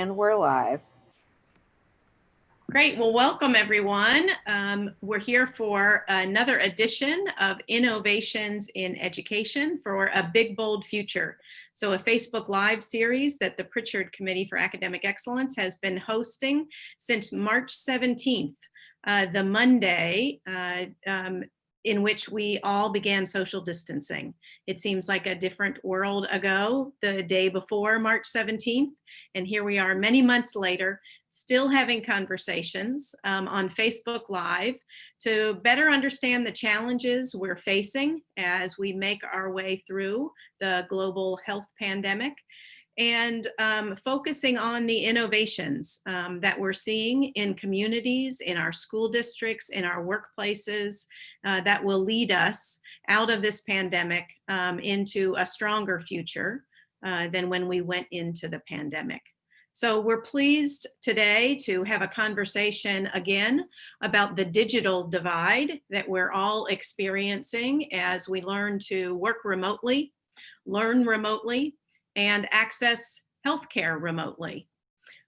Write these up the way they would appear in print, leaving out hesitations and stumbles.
And we're live. Great. Well, welcome everyone. We're here for another edition of Innovations in Education for a Big Bold Future. So a Facebook Live series that the Pritchard Committee for Academic Excellence has been hosting since March 17th, the Monday in which we all began social distancing. It seems like a different world ago, the day before March 17th, and here we are many months later, still having conversations on Facebook Live to better understand the challenges we're facing as we make our way through the global health pandemic, and focusing on the innovations that we're seeing in communities, in our school districts, in our workplaces that will lead us out of this pandemic into a stronger future than when we went into the pandemic. So we're pleased today to have a conversation again about the digital divide that we're all experiencing as we learn to work remotely, learn remotely, and access healthcare remotely.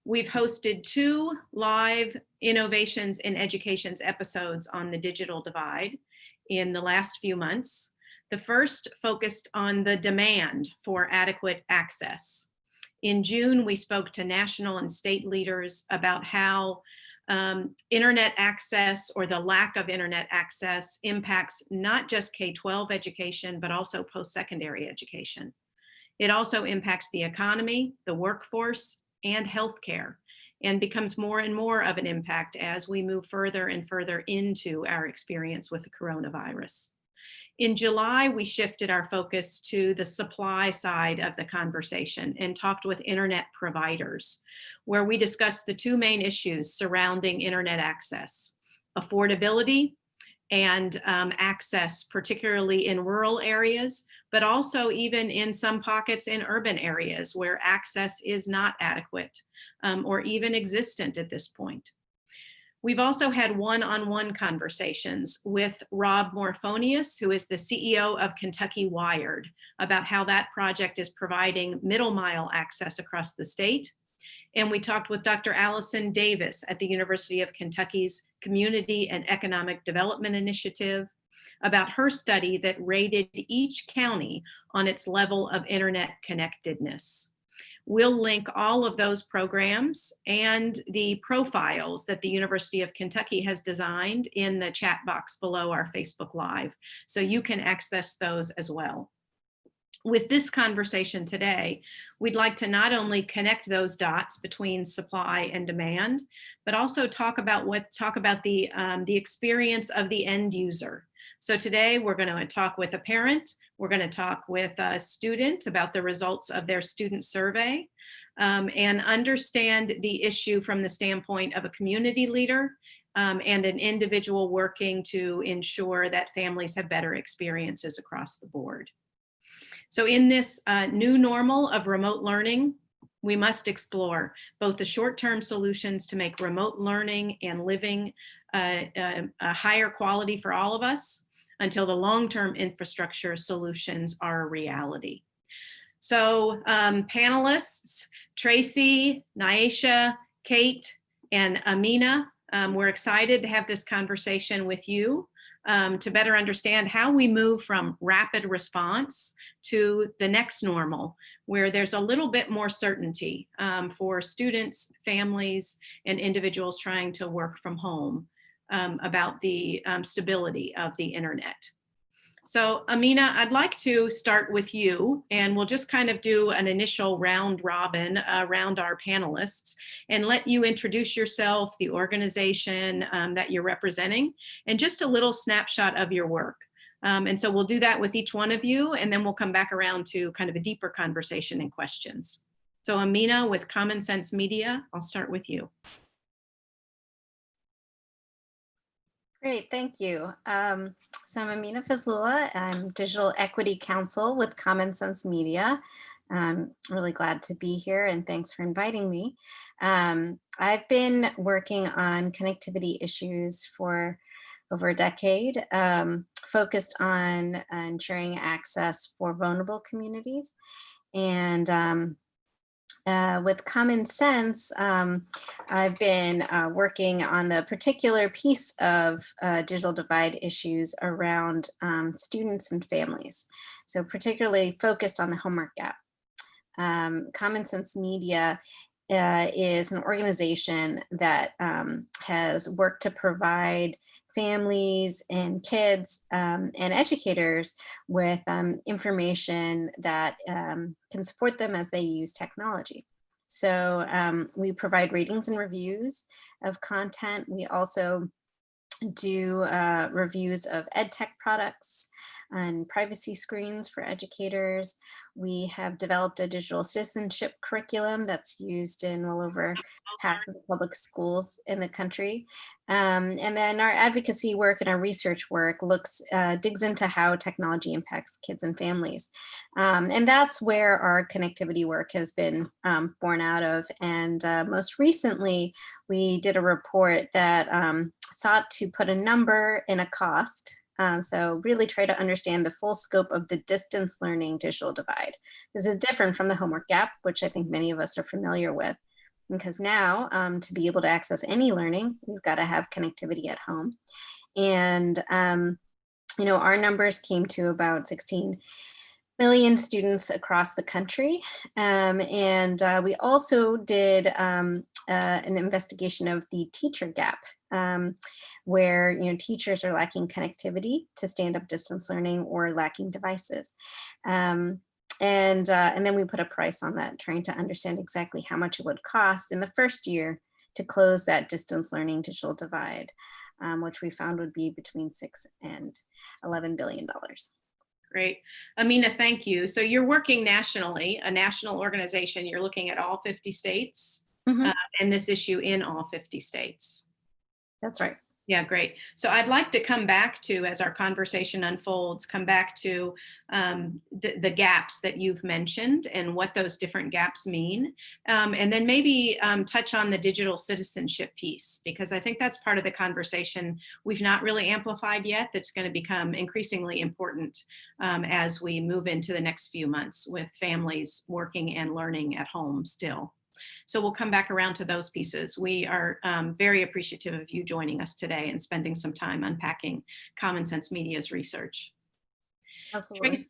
We've hosted 2 live Innovations in Education's episodes on the digital divide in the last few months. The first focused on the demand for adequate access. In June, we spoke to national and state leaders about how internet access or the lack of internet access impacts not just K-12 education, but also post-secondary education. It also impacts the economy, the workforce, and healthcare, and becomes more and more of an impact as we move further and further into our experience with the coronavirus. In July, we shifted our focus to the supply side of the conversation and talked with internet providers, where we discussed the 2 main issues surrounding internet access: affordability and access, particularly in rural areas, but also even in some pockets in urban areas where access is not adequate or even existent at this point. We've also had one-on-one conversations with Rob Morphonius, who is the CEO of KyWired, about how that project is providing middle mile access across the state. And we talked with Dr. Allison Davis at the University of Kentucky's Community and Economic Development Initiative about her study that rated each county on its level of internet connectedness. We'll link all of those programs and the profiles that the University of Kentucky has designed in the chat box below our Facebook Live, so you can access those as well. With this conversation today, we'd like to not only connect those dots between supply and demand, but also talk about the experience of the end user. So today we're going to talk with a parent, we're going to talk with a student about the results of their student survey, and understand the issue from the standpoint of a community leader and an individual working to ensure that families have better experiences across the board. So in this new normal of remote learning, we must explore both the short-term solutions to make remote learning and living a higher quality for all of us until the long-term infrastructure solutions are a reality. So panelists, Tracy, Nyesha, Kate, and Amina, we're excited to have this conversation with you to better understand how we move from rapid response to the next normal, where there's a little bit more certainty for students, families, and individuals trying to work from home about the stability of the internet. So Amina, I'd like to start with you, and we'll just kind of do an initial round robin around our panelists and let you introduce yourself, the organization that you're representing, and just a little snapshot of your work. And so we'll do that with each one of you, and then we'll come back around to kind of a deeper conversation and questions. So Amina with Common Sense Media, I'll start with you. Great, thank you. So I'm Amina Fazlullah. I'm Digital Equity Counsel with Common Sense Media. I'm really glad to be here, and thanks for inviting me. I've been working on connectivity issues for over a decade, focused on ensuring access for vulnerable communities. And with Common Sense, I've been working on the particular piece of digital divide issues around students and families. So particularly focused on the homework gap. Common Sense Media is an organization that has worked to provide families and kids and educators with information that can support them as they use technology. So we provide ratings and reviews of content. We also do reviews of ed tech products and privacy screens for educators. We have developed a digital citizenship curriculum that's used in well over half of the public schools in the country. And then our advocacy work and our research work digs into how technology impacts kids and families. And that's where our connectivity work has been born out of. And most recently, we did a report that sought to put a number and a cost. So really try to understand the full scope of the distance learning digital divide. This is different from the homework gap, which I think many of us are familiar with. Because now to be able to access any learning, we've got to have connectivity at home. And our numbers came to about 16 million students across the country. And we also did an investigation of the teacher gap, where teachers are lacking connectivity to stand up distance learning or lacking devices. And then we put a price on that, trying to understand exactly how much it would cost in the first year to close that distance learning digital divide, which we found would be between $6 and $11 billion. Great. Amina, thank you. So you're working nationally, a national organization. You're looking at all 50 states and this issue in all 50 states. That's right. Yeah, great. So I'd like to come back to, as our conversation unfolds, come back to the gaps that you've mentioned and what those different gaps mean. And then maybe touch on the digital citizenship piece, because I think that's part of the conversation we've not really amplified yet. That's going to become increasingly important as we move into the next few months with families working and learning at home still. So we'll come back around to those pieces. We are very appreciative of you joining us today and spending some time unpacking Common Sense Media's research. Absolutely.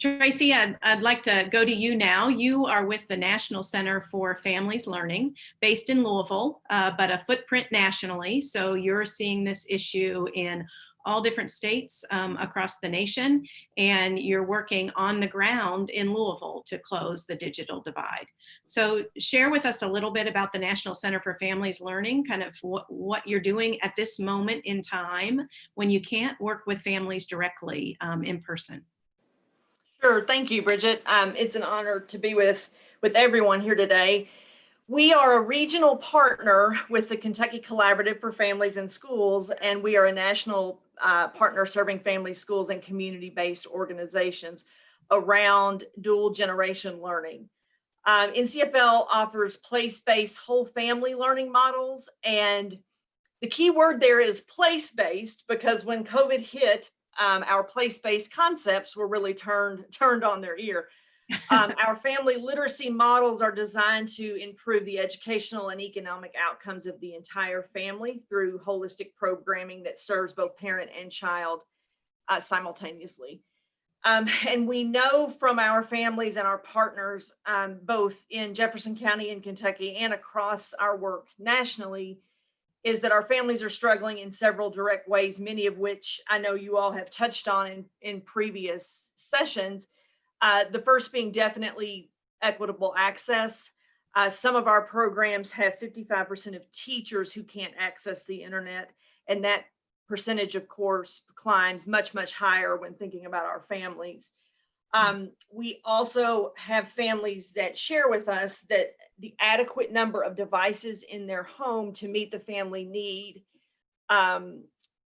Tracy, I'd like to go to you now. You are with the National Center for Families Learning, based in Louisville, but a footprint nationally. So you're seeing this issue in all different states across the nation, and you're working on the ground in Louisville to close the digital divide. So share with us a little bit about the National Center for Families Learning, kind of what you're doing at this moment in time when you can't work with families directly in person. Sure, thank you, Bridget. It's an honor to be with everyone here today. We are a regional partner with the Kentucky Cooperative for Families and Schools, and we are a national partner serving families, schools, and community-based organizations around dual generation learning. NCFL offers place-based whole family learning models, and the key word there is place-based, because when COVID hit, our place-based concepts were really turned on their ear. Our family literacy models are designed to improve the educational and economic outcomes of the entire family through holistic programming that serves both parent and child simultaneously. And we know from our families and our partners, both in Jefferson County in Kentucky and across our work nationally, is that our families are struggling in several direct ways, many of which I know you all have touched on in previous sessions. The first being definitely equitable access. Some of our programs have 55% of teachers who can't access the internet, and that percentage, of course, climbs much, much higher when thinking about our families. We also have families that share with us that the adequate number of devices in their home to meet the family need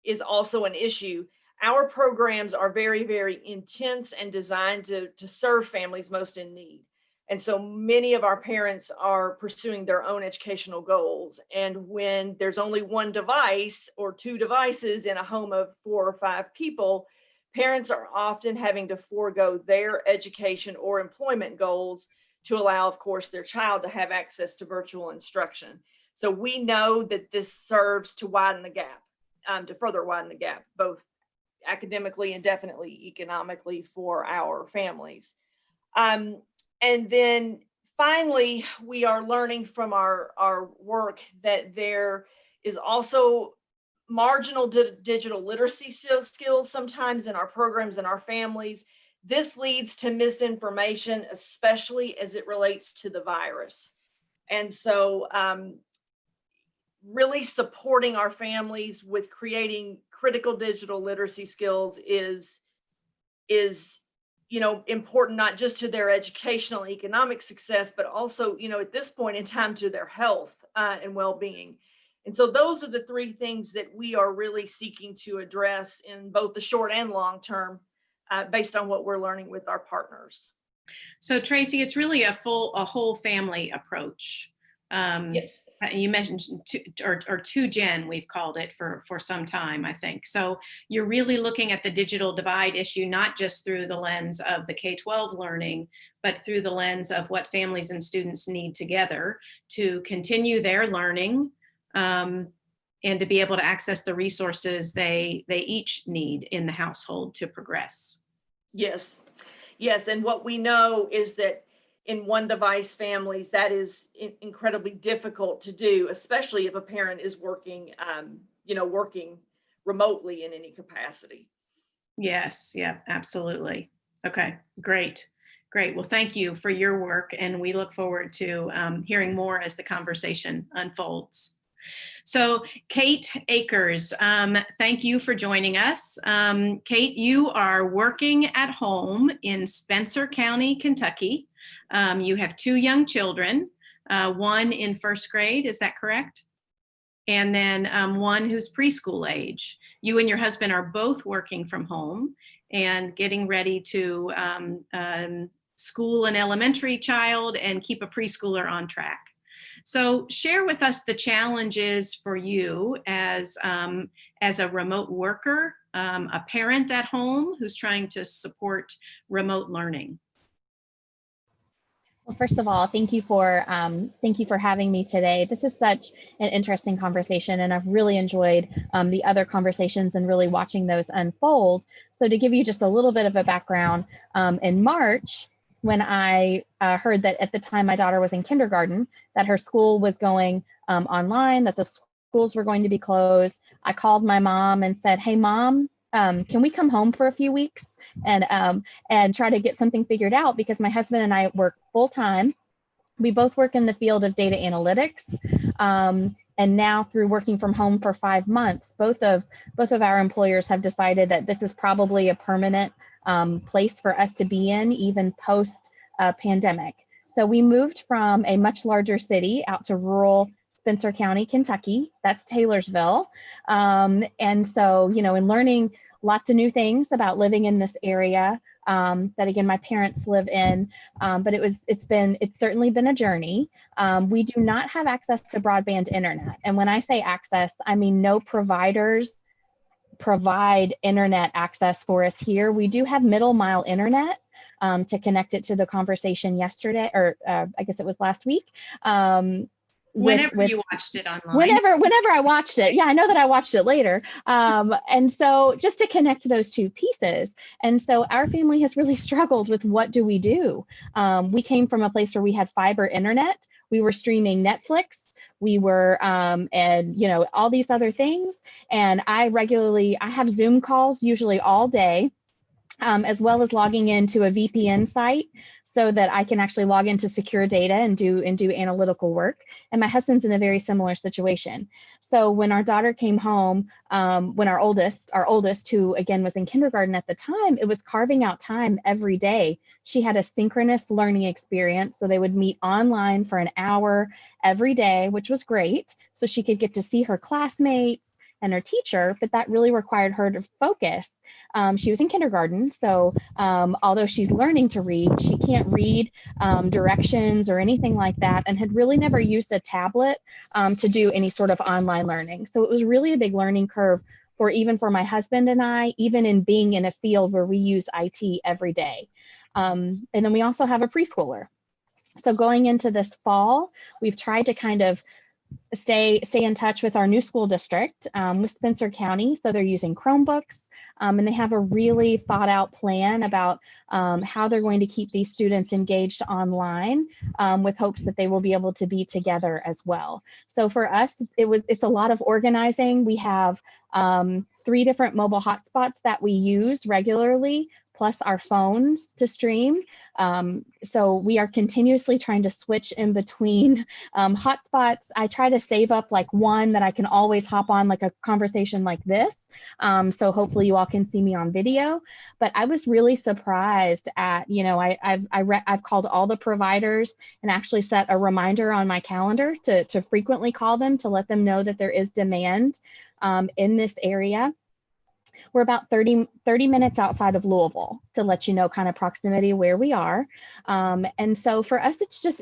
is also an issue. Our programs are very, very intense and designed to serve families most in need. And so many of our parents are pursuing their own educational goals. And when there's only one device or two devices in a home of 4 or 5 people, parents are often having to forego their education or employment goals to allow, of course, their child to have access to virtual instruction. So we know that this serves to widen the gap, to further widen the gap, both academically and definitely economically for our families. And then finally, we are learning from our work that there is also marginal digital literacy skills sometimes in our programs and our families. This leads to misinformation, especially as it relates to the virus. And so really supporting our families with creating critical digital literacy skills is important, not just to their educational and economic success, but also, at this point in time, to their health and well-being. And so those are the three things that we are really seeking to address in both the short and long term, based on what we're learning with our partners. So Tracy, it's really a whole family approach. Yes. You mentioned two gen, we've called it for some time, I think. So you're really looking at the digital divide issue, not just through the lens of the K-12 learning, but through the lens of what families and students need together to continue their learning, and to be able to access the resources they each need in the household to progress. Yes. Yes. And what we know is that in one device families, that is incredibly difficult to do, especially if a parent is working, working remotely in any capacity. Yes. Yeah, absolutely. Okay, great. Great. Well, thank you for your work, and we look forward to hearing more as the conversation unfolds. So Kate Akers, thank you for joining us. Kate, you are working at home in Spencer County, Kentucky. You have two young children, one in first grade, is that correct? And then one who's preschool age. You and your husband are both working from home and getting ready to school an elementary child and keep a preschooler on track. So share with us the challenges for you as a remote worker, a parent at home who's trying to support remote learning. Well, first of all, thank you for having me today. This is such an interesting conversation, and I've really enjoyed the other conversations and really watching those unfold. So to give you just a little bit of a background, in March, when I heard that at the time my daughter was in kindergarten, that her school was going online, that the schools were going to be closed, I called my mom and said, "Hey, Mom, can we come home for a few weeks and try to get something figured out?" Because my husband and I work full time. We both work in the field of data analytics. And now through working from home for 5 months, both of our employers have decided that this is probably a permanent place for us to be in, even post pandemic. So we moved from a much larger city out to rural Spencer County, Kentucky. That's Taylorsville. And so, in learning lots of new things about living in this area that, again, my parents live in, but it's certainly been a journey. We do not have access to broadband internet. And when I say access, I mean no providers provide internet access for us here. We do have middle mile internet to connect it to the conversation yesterday, or I guess it was last week. Whenever you watched it online. Whenever I watched it. Yeah, I know that I watched it later. And so just to connect those two pieces. And so our family has really struggled with what do we do? We came from a place where we had fiber internet. We were streaming Netflix. We were, and all these other things. And I have Zoom calls usually all day, as well as logging into a VPN site so that I can actually log into secure data and do analytical work. And my husband's in a very similar situation. So when our daughter came home, when our oldest, who again was in kindergarten at the time, it was carving out time every day. She had a synchronous learning experience. So they would meet online for an hour every day, which was great. So she could get to see her classmates and her teacher, but that really required her to focus. She was in kindergarten, so although she's learning to read, she can't read directions or anything like that, and had really never used a tablet to do any sort of online learning. So it was really a big learning curve for my husband and I, even in being in a field where we use IT every day. And then we also have a preschooler. So going into this fall, we've tried to kind of stay in touch with our new school district, with Spencer County. So they're using Chromebooks, and they have a really thought out plan about how they're going to keep these students engaged online, with hopes that they will be able to be together as well. So for us, it's a lot of organizing. We have 3 different mobile hotspots that we use regularly, plus our phones to stream. So we are continuously trying to switch in between hotspots. I try to save up like one that I can always hop on, like a conversation like this. So hopefully you all can see me on video. But I was really surprised at, I've called all the providers and actually set a reminder on my calendar to frequently call them to let them know that there is demand in this area. We're about 30 minutes outside of Louisville, to let you know kind of proximity where we are. And so for us, it's just,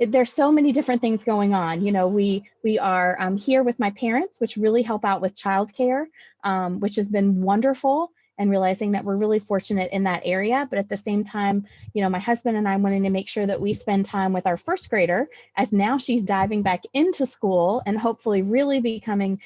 there's so many different things going on. We are here with my parents, which really help out with childcare, which has been wonderful, and realizing that we're really fortunate in that area. But at the same time, my husband and I wanting to make sure that we spend time with our first grader, as now she's diving back into school and hopefully really becoming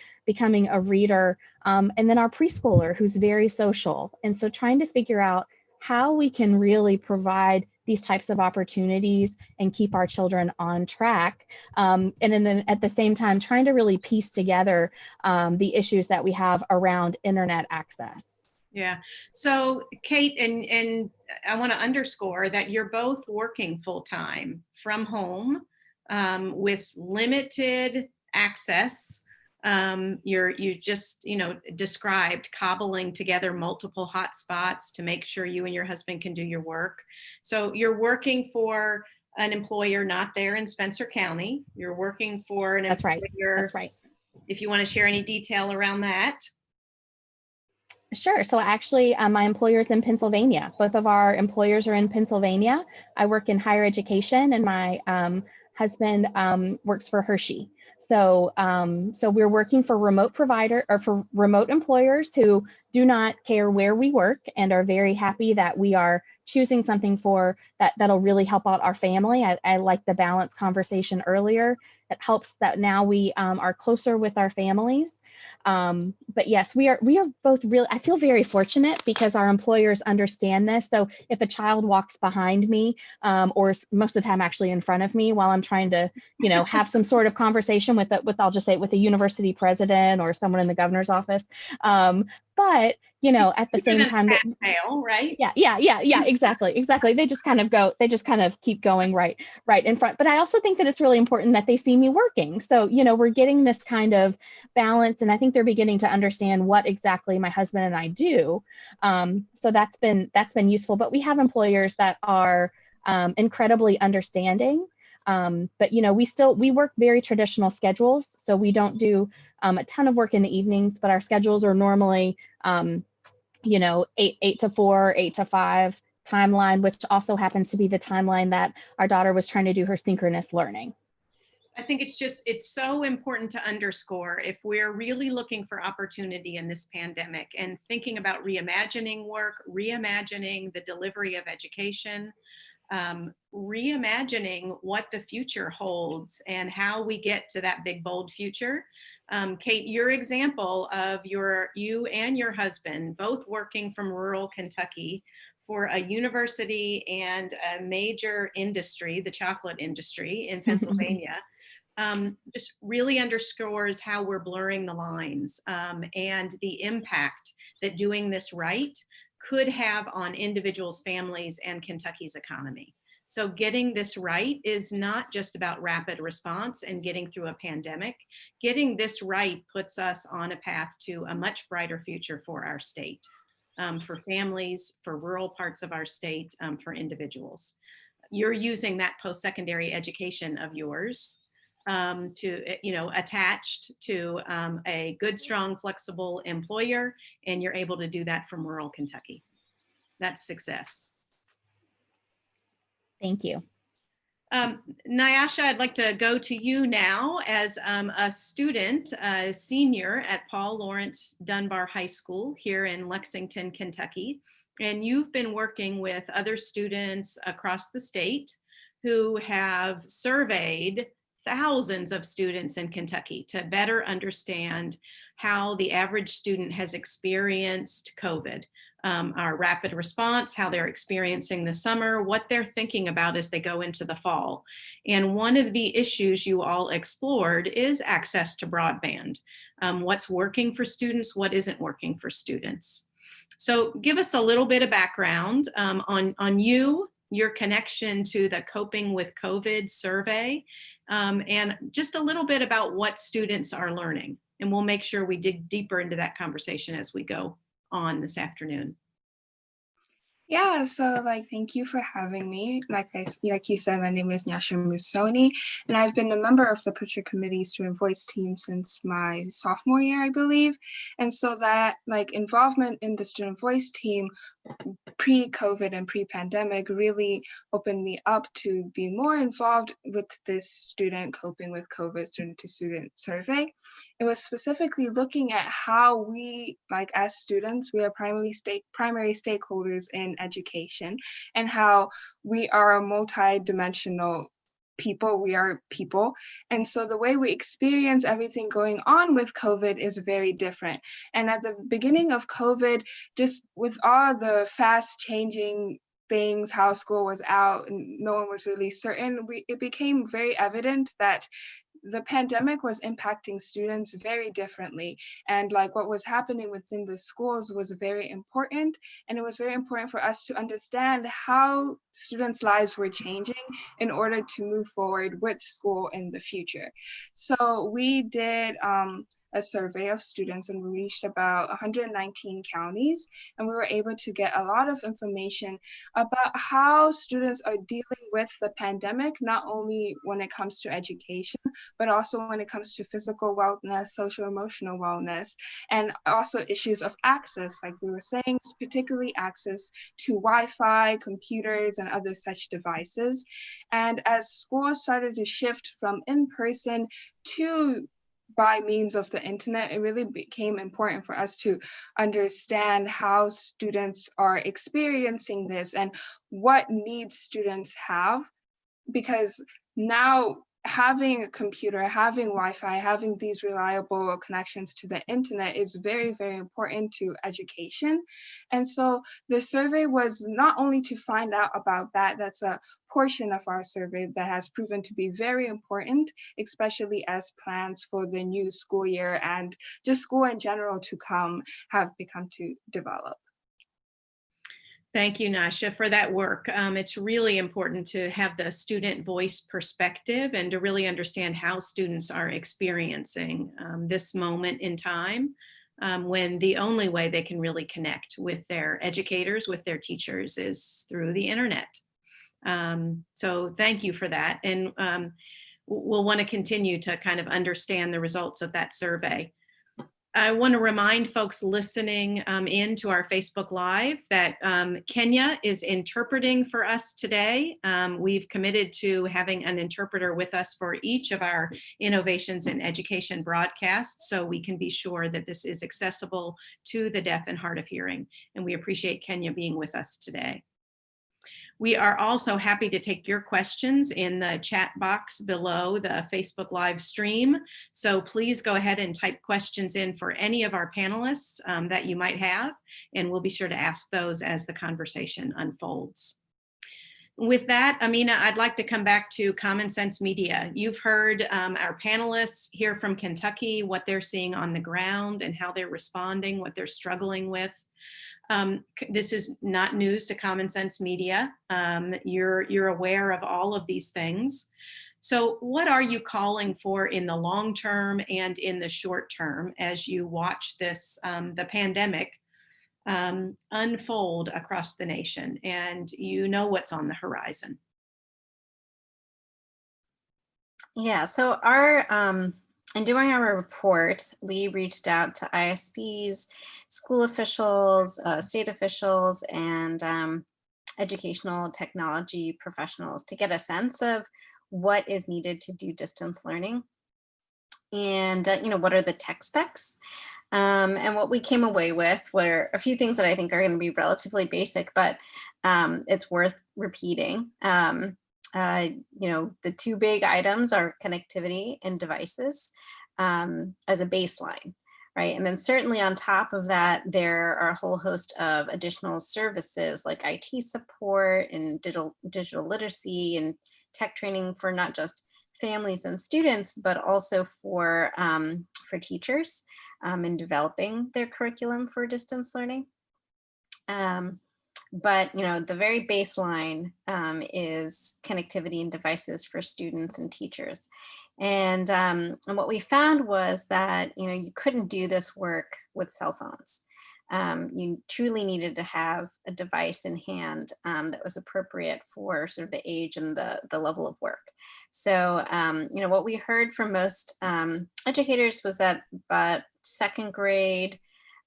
a reader. And then our preschooler, who's very social. And so trying to figure out how we can really provide these types of opportunities and keep our children on track. And then at the same time, trying to really piece together the issues that we have around internet access. Yeah. So Kate, and I want to underscore that you're both working full-time from home, with limited access. You just, described cobbling together multiple hotspots to make sure you and your husband can do your work. So you're working for an employer not there in Spencer County. You're working for an That's right. employer. That's right. If you want to share any detail around that. Sure. So actually, my employer is in Pennsylvania. Both of our employers are in Pennsylvania. I work in higher education, and my husband works for Hershey. So, so we're working for remote employers who do not care where we work and are very happy that we are choosing something that'll really help out our family. I like the balance conversation earlier. It helps that now we are closer with our families. But yes, we are both really, I feel very fortunate because our employers understand this. So if a child walks behind me, or most of the time actually in front of me while I'm trying to, have some sort of conversation with I'll just say with a university president or someone in the governor's office. But, at the same time, right? Yeah, exactly. They just kind of keep going right in front. But I also think that it's really important that they see me working. So, we're getting this kind of balance, and I think they're beginning to understand what exactly my husband and I do. So that's been useful. But we have employers that are incredibly understanding. But we work very traditional schedules, so we don't do a ton of work in the evenings, but our schedules are normally 8 to 4, 8 to 5 timeline, which also happens to be the timeline that our daughter was trying to do her synchronous learning. I think it's so important to underscore, if we're really looking for opportunity in this pandemic and thinking about reimagining work, reimagining the delivery of education, reimagining what the future holds and how we get to that big, bold future. Kate, your example of you and your husband both working from rural Kentucky for a university and a major industry, the chocolate industry in Pennsylvania, just really underscores how we're blurring the lines, and the impact that doing this right could have on individuals, families, and Kentucky's economy. So getting this right is not just about rapid response and getting through a pandemic. Getting this right puts us on a path to a much brighter future for our state, for families, for rural parts of our state, for individuals. You're using that post-secondary education of yours attached to a good, strong, flexible employer, and you're able to do that from rural Kentucky. That's success. Thank you. Nyasha, I'd like to go to you now as a student, a senior at Paul Laurence Dunbar High School here in Lexington, Kentucky. And you've been working with other students across the state who have surveyed thousands of students in Kentucky to better understand how the average student has experienced COVID, our rapid response, how they're experiencing the summer, what they're thinking about as they go into the fall. And one of the issues you all explored is access to broadband. What's working for students, what isn't working for students. So give us a little bit of background on you, your connection to the Coping with COVID survey, and just a little bit about what students are learning. And we'll make sure we dig deeper into that conversation as we go on this afternoon. Yeah, so thank you for having me. Like you said, my name is Nyasha Musoni, and I've been a member of the Picture Committee Student Voice team since my sophomore year, I believe. And so that involvement in the Student Voice team pre-COVID and pre-pandemic really opened me up to be more involved with this student coping with COVID student-to-student survey. It was specifically looking at how we, as students, we are primary stakeholders in education, and how we are a multi-dimensional people, we are people. And so the way we experience everything going on with COVID is very different. And at the beginning of COVID, just with all the fast changing things, how school was out and no one was really certain, it became very evident that the pandemic was impacting students very differently. And what was happening within the schools was very important. And it was very important for us to understand how students' lives were changing in order to move forward with school in the future. So we did a survey of students, and we reached about 119 counties, and we were able to get a lot of information about how students are dealing with the pandemic, not only when it comes to education, but also when it comes to physical wellness, social emotional wellness, and also issues of access, like we were saying, particularly access to Wi-Fi, computers, and other such devices. And as schools started to shift from in-person to by means of the internet, it really became important for us to understand how students are experiencing this and what needs students have, because now having a computer, having Wi-Fi, having these reliable connections to the internet is very, very important to education. And so the survey was not only to find out about that, that's a portion of our survey that has proven to be very important, especially as plans for the new school year and just school in general to come have become to develop. Thank you, Nasha, for that work. It's really important to have the student voice perspective and to really understand how students are experiencing this moment in time when the only way they can really connect with their educators, with their teachers, is through the internet. So thank you for that. And we'll want to continue to kind of understand the results of that survey. I want to remind folks listening in to our Facebook Live that Kenya is interpreting for us today. We've committed to having an interpreter with us for each of our Innovations in Education broadcasts, so we can be sure that this is accessible to the deaf and hard of hearing. And we appreciate Kenya being with us today. We are also happy to take your questions in the chat box below the Facebook Live stream. So please go ahead and type questions in for any of our panelists that you might have, and we'll be sure to ask those as the conversation unfolds. With that, Amina, I'd like to come back to Common Sense Media. You've heard our panelists hear from Kentucky, what they're seeing on the ground and how they're responding, what they're struggling with. This is not news to Common Sense Media. You're aware of all of these things. So what are you calling for in the long term and in the short term as you watch this, the pandemic unfold across the nation, and you know what's on the horizon? Yeah, so in doing our report, we reached out to ISPs, school officials, state officials, and educational technology professionals to get a sense of what is needed to do distance learning, and what are the tech specs. And what we came away with were a few things that I think are going to be relatively basic, but it's worth repeating. The two big items are connectivity and devices as a baseline, right? And then certainly on top of that, there are a whole host of additional services like IT support and digital literacy and tech training for not just families and students, but also for teachers in developing their curriculum for distance learning. But the very baseline is connectivity and devices for students and teachers. And what we found was that you couldn't do this work with cell phones. You truly needed to have a device in hand that was appropriate for sort of the age and the level of work. So what we heard from most educators was that by second grade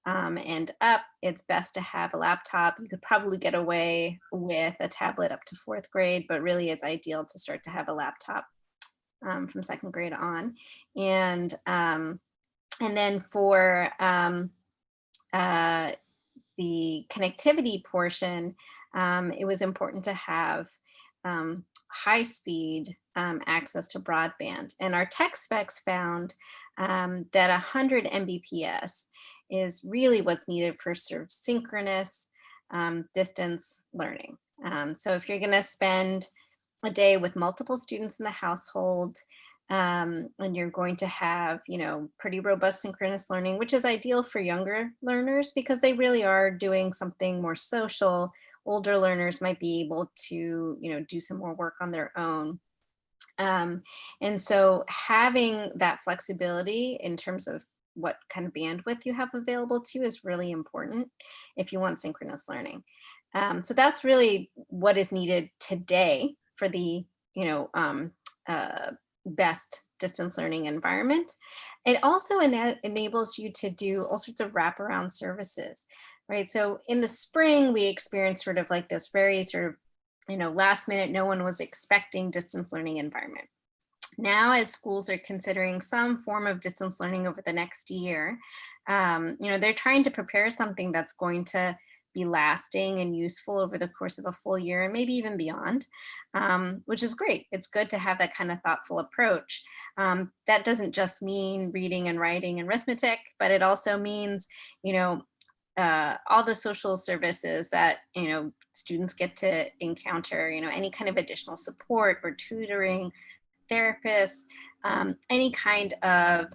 and up, it's best to have a laptop. You could probably get away with a tablet up to fourth grade, but really it's ideal to start to have a laptop from second grade on. And then for the connectivity portion, it was important to have high speed access to broadband. And our tech specs found that 100 Mbps is really what's needed for sort of synchronous distance learning. So if you're going to spend a day with multiple students in the household, and you're going to have, pretty robust synchronous learning, which is ideal for younger learners because they really are doing something more social. Older learners might be able to, do some more work on their own. And so having that flexibility in terms of what kind of bandwidth you have available to is really important if you want synchronous learning. So that's really what is needed today for the, best distance learning environment. It also enables you to do all sorts of wraparound services, right? So in the spring, we experienced sort of like this very sort of, last minute, no one was expecting distance learning environment. Now, as schools are considering some form of distance learning over the next year, they're trying to prepare something that's going to be lasting and useful over the course of a full year and maybe even beyond, which is great. It's good to have that kind of thoughtful approach. That doesn't just mean reading and writing and arithmetic, but it also means, all the social services that, students get to encounter, any kind of additional support or tutoring, therapists, any kind of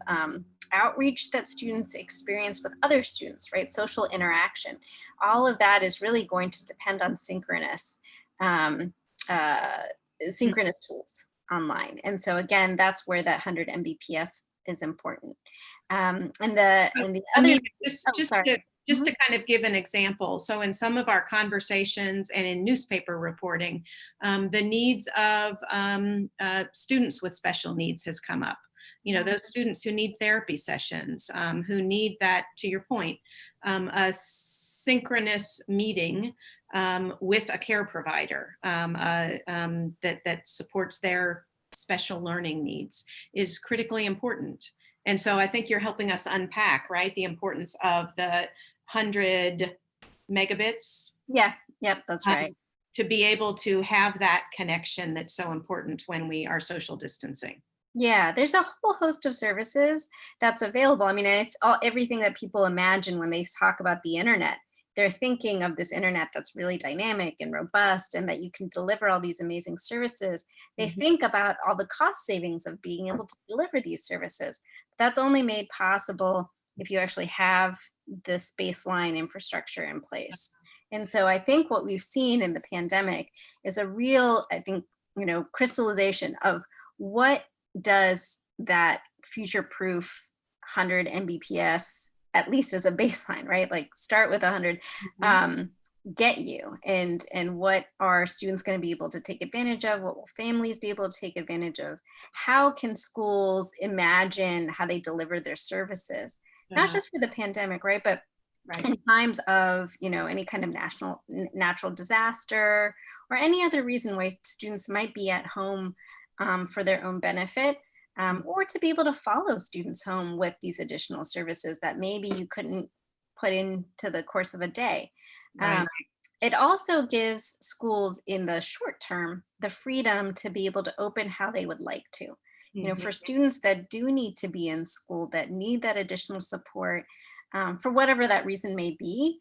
outreach that students experience with other students, right? Social interaction. All of that is really going to depend on synchronous tools online. And so again, that's where that 100 Mbps is important. And the other, just to kind of give an example. So in some of our conversations and in newspaper reporting, the needs of students with special needs has come up. Those students who need therapy sessions, who need that, to your point, a synchronous meeting with a care provider that supports their special learning needs is critically important. And so I think you're helping us unpack, right, the importance of the 100 megabits. Yeah, yep, that's right. To be able to have that connection that's so important when we are social distancing. Yeah, there's a whole host of services that's available. I mean, it's everything that people imagine when they talk about the internet. They're thinking of this internet that's really dynamic and robust and that you can deliver all these amazing services. They think about all the cost savings of being able to deliver these services. That's only made possible if you actually have this baseline infrastructure in place. And so I think what we've seen in the pandemic is a real, crystallization of what does that future-proof 100 Mbps, at least as a baseline, right? Like start with 100, get you, and what are students going to be able to take advantage of? What will families be able to take advantage of? How can schools imagine how they deliver their services? Not just for the pandemic, right? But in times of, any kind of natural disaster or any other reason why students might be at home for their own benefit, or to be able to follow students home with these additional services that maybe you couldn't put into the course of a day. it also gives schools in the short term the freedom to be able to open how they would like to. You know, Mhm. for students that do need to be in school, that need that additional support, for whatever that reason may be,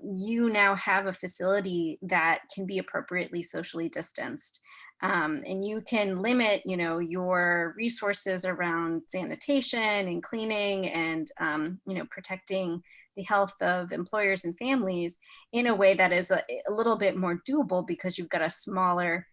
you now have a facility that can be appropriately socially distanced. And you can limit, you know, your resources around sanitation and cleaning and, you know, protecting the health of employers and families in a way that is a little bit more doable because you've got a smaller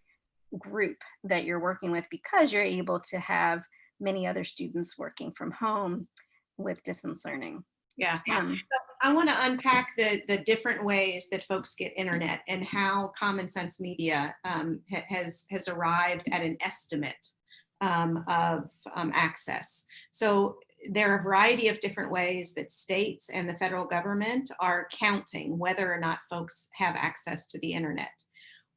group that you're working with because you're able to have many other students working from home with distance learning. Yeah. Um, I want to unpack the different ways that folks get internet and how Common Sense Media has arrived at an estimate of access. So there are a variety of different ways that states and the federal government are counting whether or not folks have access to the internet.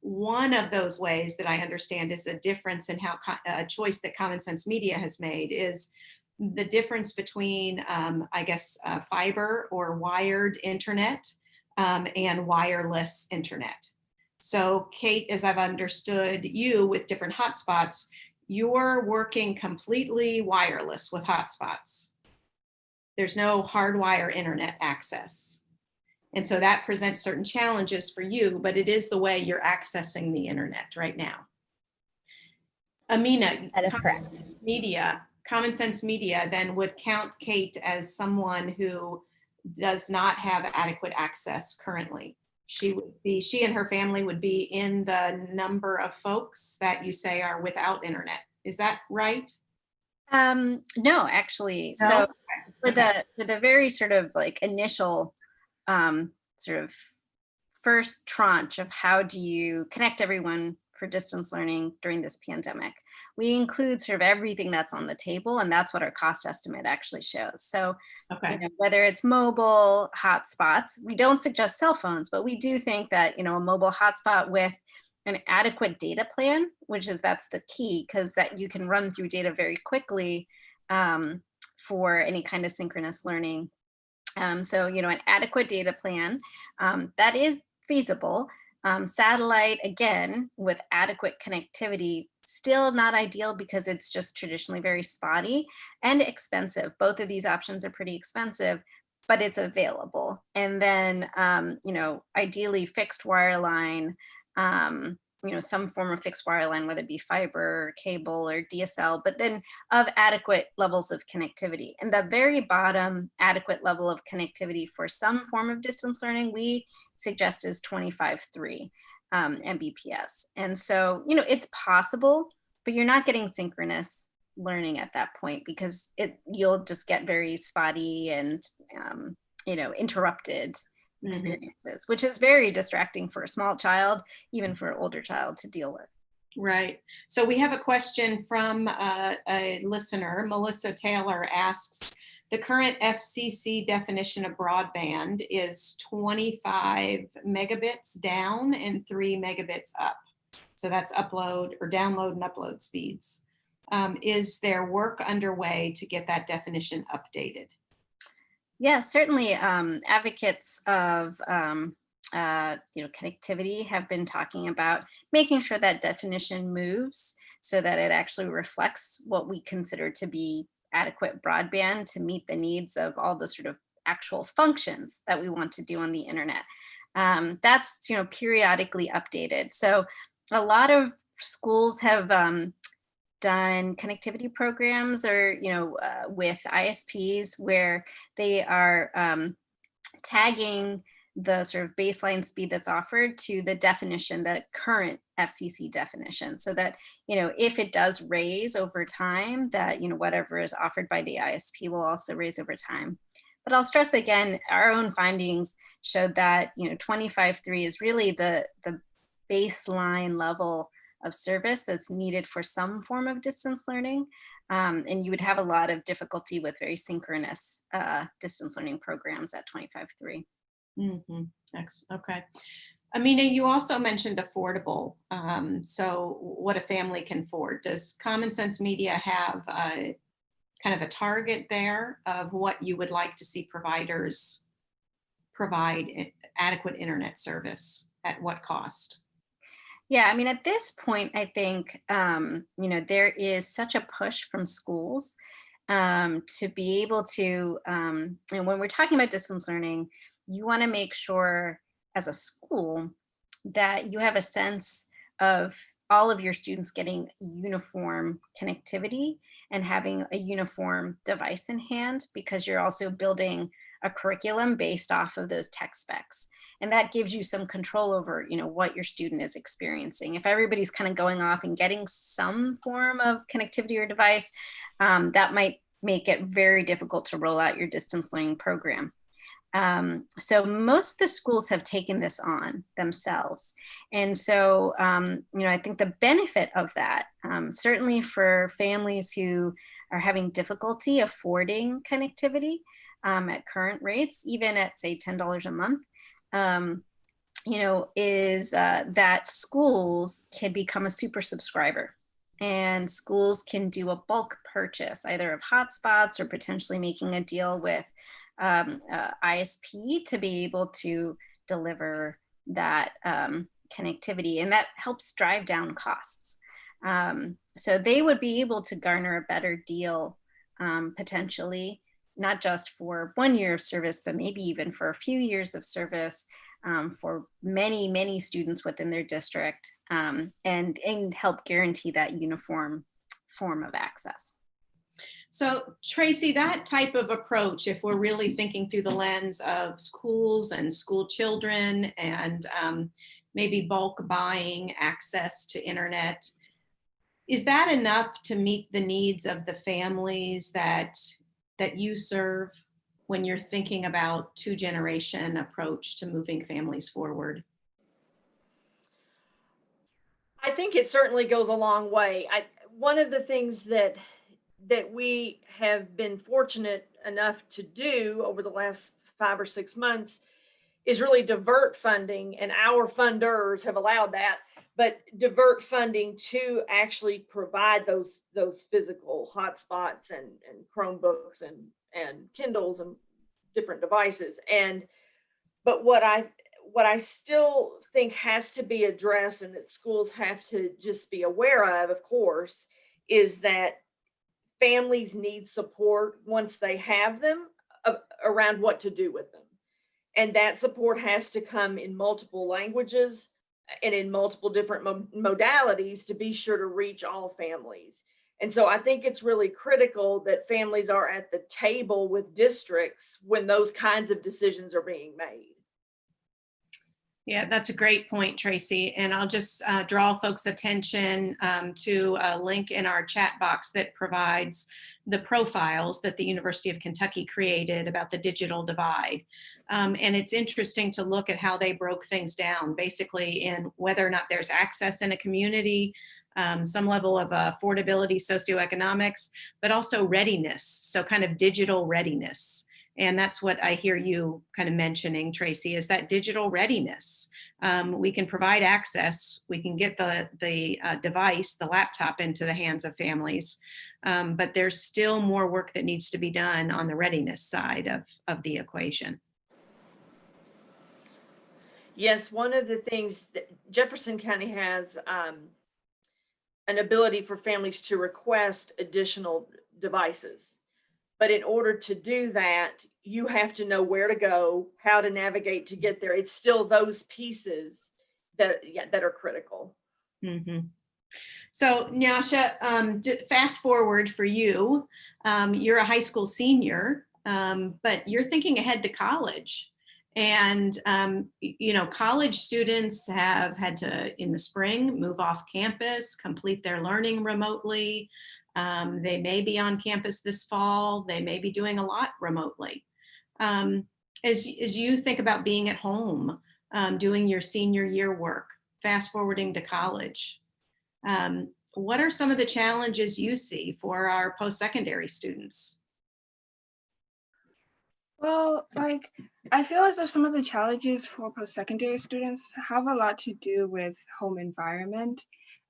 One of those ways that I understand is a difference in how a choice that Common Sense Media has made is the difference between, I guess, fiber or wired internet and wireless internet. So Kate, as I've understood you with different hotspots, you're working completely wireless with hotspots. There's no hardwire internet access. And so that presents certain challenges for you, but it is the way you're accessing the internet right now. Amina, That is correct. Common Sense Media then would count Kate as someone who does not have adequate access currently. She and her family would be in the number of folks that you say are without internet. Is that right? no, actually. No? So for Okay. the very sort of like initial sort of first tranche of how do you connect everyone for distance learning during this pandemic, we include sort of everything that's on the table, and that's what our cost estimate actually shows. So, Okay. you know, whether it's mobile hotspots, we don't suggest cell phones, but we do think that, you know, a mobile hotspot with an adequate data plan, that's the key, because that you can run through data very quickly for any kind of synchronous learning. So, you know, an adequate data plan that is feasible. Satellite, again, with adequate connectivity, still not ideal because it's just traditionally very spotty and expensive. Both of these options are pretty expensive, but it's available. And then, you know, ideally fixed wireline, you know, some form of fixed wireline, whether it be fiber, or cable, or DSL, but then of adequate levels of connectivity. And the very bottom adequate level of connectivity for some form of distance learning, we suggest is 25.3 Mbps. And so, you know, it's possible, but you're not getting synchronous learning at that point because you'll just get very spotty and, you know, interrupted experiences, which is very distracting for a small child, even for an older child to deal with. Right. So we have a question from a listener. Melissa Taylor asks, the current FCC definition of broadband is 25 megabits down and 3 megabits up. So that's upload or download and upload speeds. Is there work underway to get that definition updated? Yeah, certainly. Advocates of you know, connectivity have been talking about making sure that definition moves so that it actually reflects what we consider to be adequate broadband to meet the needs of all the sort of actual functions that we want to do on the internet. That's, you know, periodically updated. So a lot of schools have done connectivity programs or, you know, with ISPs where they are tagging the sort of baseline speed that's offered to the definition, the current FCC definition, so that, you know, if it does raise over time, that, you know, whatever is offered by the ISP will also raise over time. But I'll stress again, our own findings showed that, you know, 25.3 is really the baseline level of service that's needed for some form of distance learning. And you would have a lot of difficulty with very synchronous distance learning programs at 25.3. Mm-hmm. Okay. Amina, you also mentioned affordable. So what a family can afford. Does Common Sense Media have kind of a target there of what you would like to see providers provide adequate internet service? At what cost? Yeah, I mean, at this point, I think, there is such a push from schools to be able to, and when we're talking about distance learning, you want to make sure as a school that you have a sense of all of your students getting uniform connectivity and having a uniform device in hand, because you're also building a curriculum based off of those tech specs. And that gives you some control over, what your student is experiencing. If everybody's kind of going off and getting some form of connectivity or device, that might make it very difficult to roll out your distance learning program. So most of the schools have taken this on themselves. And so, I think the benefit of that, certainly for families who are having difficulty affording connectivity at current rates, even at say $10 a month, is that schools can become a super subscriber. And schools can do a bulk purchase, either of hotspots or potentially making a deal with ISP to be able to deliver that connectivity, and that helps drive down costs. So they would be able to garner a better deal, potentially, not just for 1 year of service, but maybe even for a few years of service for many, many students within their district, and help guarantee that uniform form of access. So Tracy, that type of approach, if we're really thinking through the lens of schools and school children and maybe bulk buying access to internet, is that enough to meet the needs of the families that you serve when you're thinking about two-generation approach to moving families forward? I think it certainly goes a long way. One of the things that we have been fortunate enough to do over the last 5 or 6 months is really divert funding, and our funders have allowed that, but divert funding to actually provide those physical hotspots and Chromebooks and Kindles and different devices. But what I still think has to be addressed, and that schools have to just be aware of course, is that families need support once they have them around what to do with them. And that support has to come in multiple languages and in multiple different modalities to be sure to reach all families. And so I think it's really critical that families are at the table with districts when those kinds of decisions are being made. Yeah, that's a great point, Tracy. And I'll just draw folks' attention to a link in our chat box that provides the profiles that the University of Kentucky created about the digital divide. And it's interesting to look at how they broke things down, basically in whether or not there's access in a community, some level of affordability, socioeconomics, but also readiness, so kind of digital readiness. And that's what I hear you kind of mentioning, Tracy, is that digital readiness. We can provide access, we can get the device, the laptop, into the hands of families, but there's still more work that needs to be done on the readiness side of the equation. Yes, one of the things that Jefferson County has an ability for families to request additional devices. But in order to do that, you have to know where to go, how to navigate to get there. It's still those pieces that are critical. Mm-hmm. So Nyasha, fast forward for you. You're a high school senior, but you're thinking ahead to college. And, college students have had to, in the spring, move off campus, complete their learning remotely. They may be on campus this fall. They may be doing a lot remotely. As you think about being at home, doing your senior year work, fast forwarding to college, what are some of the challenges you see for our post-secondary students? Well, I feel as if some of the challenges for post-secondary students have a lot to do with home environment.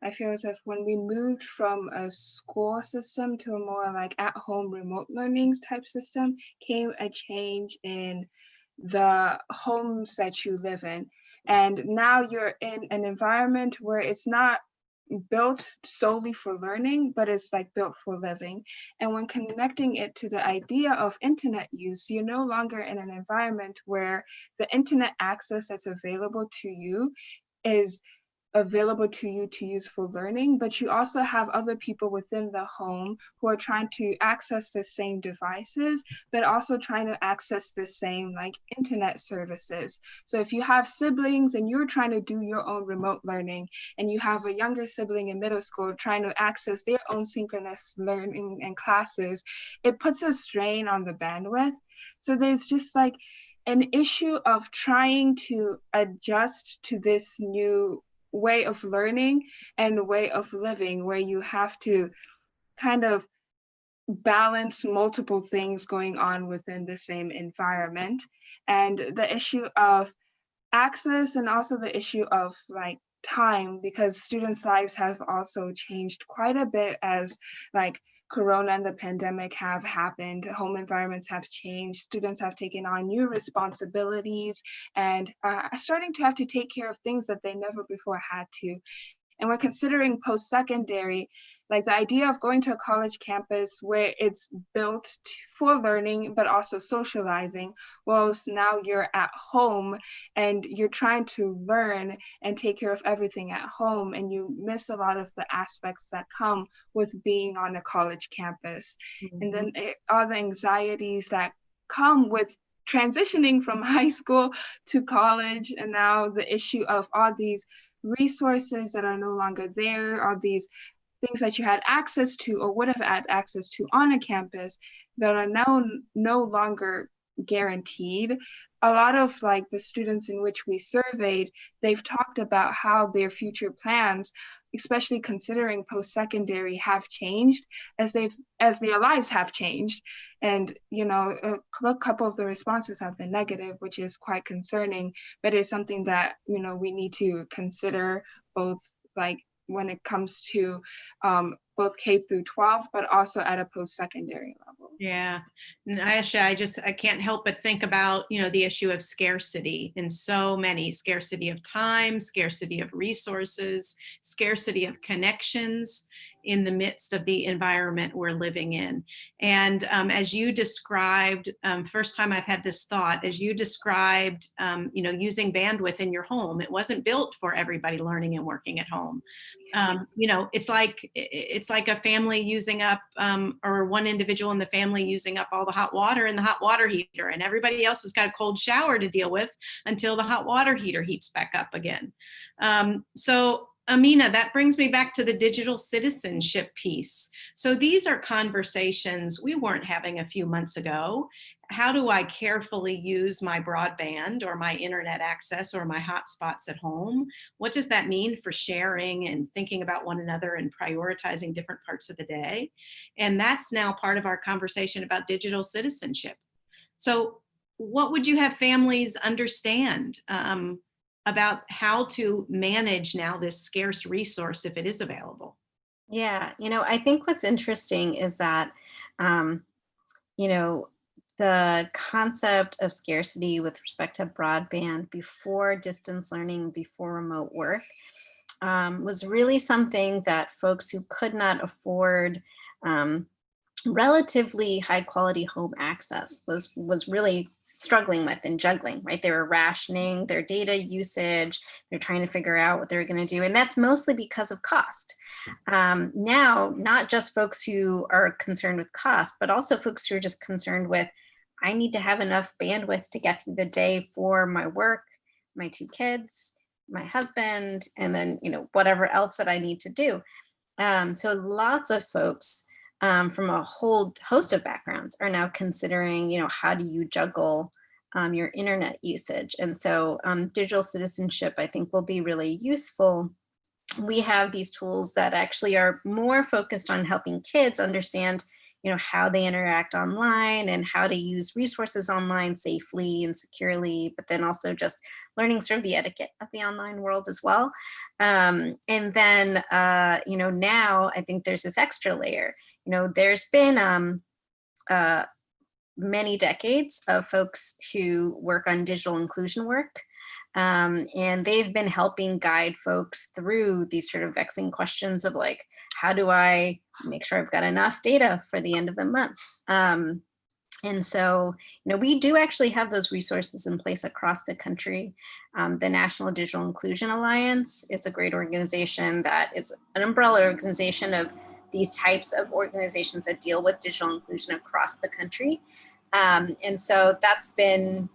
I feel as if when we moved from a school system to a more at-home remote learning type system, came a change in the homes that you live in. And now you're in an environment where it's not built solely for learning, but it's like built for living. And when connecting it to the idea of internet use, you're no longer in an environment where the internet access that's available to you is available to you to use for learning, but you also have other people within the home who are trying to access the same devices, but also trying to access the same like internet services. So if you have siblings and you're trying to do your own remote learning, and you have a younger sibling in middle school trying to access their own synchronous learning and classes, it puts a strain on the bandwidth. So there's just like an issue of trying to adjust to this new way of learning and way of living, where you have to kind of balance multiple things going on within the same environment. And the issue of access, and also the issue of like time, because students' lives have also changed quite a bit as like Corona and the pandemic have happened. Home environments have changed. Students have taken on new responsibilities and are starting to have to take care of things that they never before had to. And we're considering post-secondary, like the idea of going to a college campus where it's built for learning, but also socializing, whilst now you're at home and you're trying to learn and take care of everything at home, and you miss a lot of the aspects that come with being on a college campus. And then all the anxieties that come with transitioning from high school to college, and now the issue of all these resources that are no longer there, all these things that you had access to or would have had access to on a campus that are now no longer guaranteed. A lot of like the students in which we surveyed, they've talked about how their future plans, especially considering post-secondary, have changed as their lives have changed. And you know, a couple of the responses have been negative, which is quite concerning, but it's something that, you know, we need to consider, both like when it comes to both K through 12, but also at a post-secondary level. Yeah, and I can't help but think about, you know, the issue of scarcity in so many, scarcity of time, scarcity of resources, scarcity of connections in the midst of the environment we're living in. And as you described, first time I've had this thought, as you described, you know, using bandwidth in your home, it wasn't built for everybody learning and working at home. You know, it's like a family using up, or one individual in the family using up all the hot water in the hot water heater, and everybody else has got a cold shower to deal with until the hot water heater heats back up again. So Amina, that brings me back to the digital citizenship piece. So these are conversations we weren't having a few months ago. How do I carefully use my broadband or my internet access or my hotspots at home? What does that mean for sharing and thinking about one another and prioritizing different parts of the day? And that's now part of our conversation about digital citizenship. So what would you have families understand about how to manage now this scarce resource if it is available? Yeah, you know, I think what's interesting is that, you know, the concept of scarcity with respect to broadband before distance learning, before remote work, was really something that folks who could not afford relatively high quality home access was really struggling with and juggling, right? They were rationing their data usage. They're trying to figure out what they're going to do. And that's mostly because of cost. Now, not just folks who are concerned with cost, but also folks who are just concerned with, I need to have enough bandwidth to get through the day for my work, my 2 kids, my husband, and then, you know, whatever else that I need to do. So lots of folks from a whole host of backgrounds are now considering, you know, how do you juggle your internet usage? And so digital citizenship, I think, will be really useful. We have these tools that actually are more focused on helping kids understand, you know, how they interact online and how to use resources online safely and securely, but then also just learning sort of the etiquette of the online world as well. And then, you know, now I think there's this extra layer. You know, there's been many decades of folks who work on digital inclusion work. And they've been helping guide folks through these sort of vexing questions of like, how do I make sure I've got enough data for the end of the month? And so, we do actually have those resources in place across the country. The National Digital Inclusion Alliance is a great organization that is an umbrella organization of these types of organizations that deal with digital inclusion across the country. And so that's been,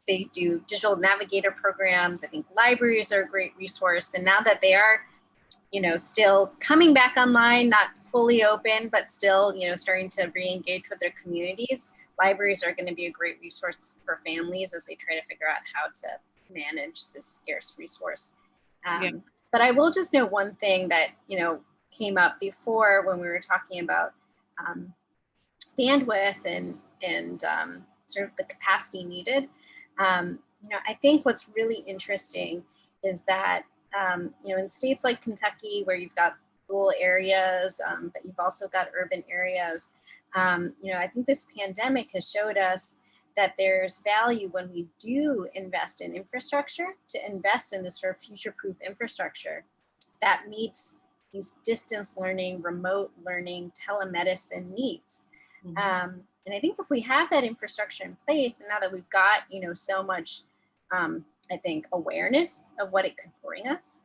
they do digital navigator programs. I think libraries are a great resource. And now that they are, still coming back online, not fully open, but still, starting to re-engage with their communities, libraries are going to be a great resource for families as they try to figure out how to manage this scarce resource. But I will just note one thing that, came up before when we were talking about bandwidth and sort of the capacity needed. I think what's really interesting is that, in states like Kentucky, where you've got rural areas, but you've also got urban areas, I think this pandemic has showed us that there's value when we do invest in infrastructure, to invest in this sort of future-proof infrastructure that meets these distance learning, remote learning, telemedicine needs. Mm-hmm. And I think if we have that infrastructure in place, and now that we've got, so much, I think, awareness of what it could bring us,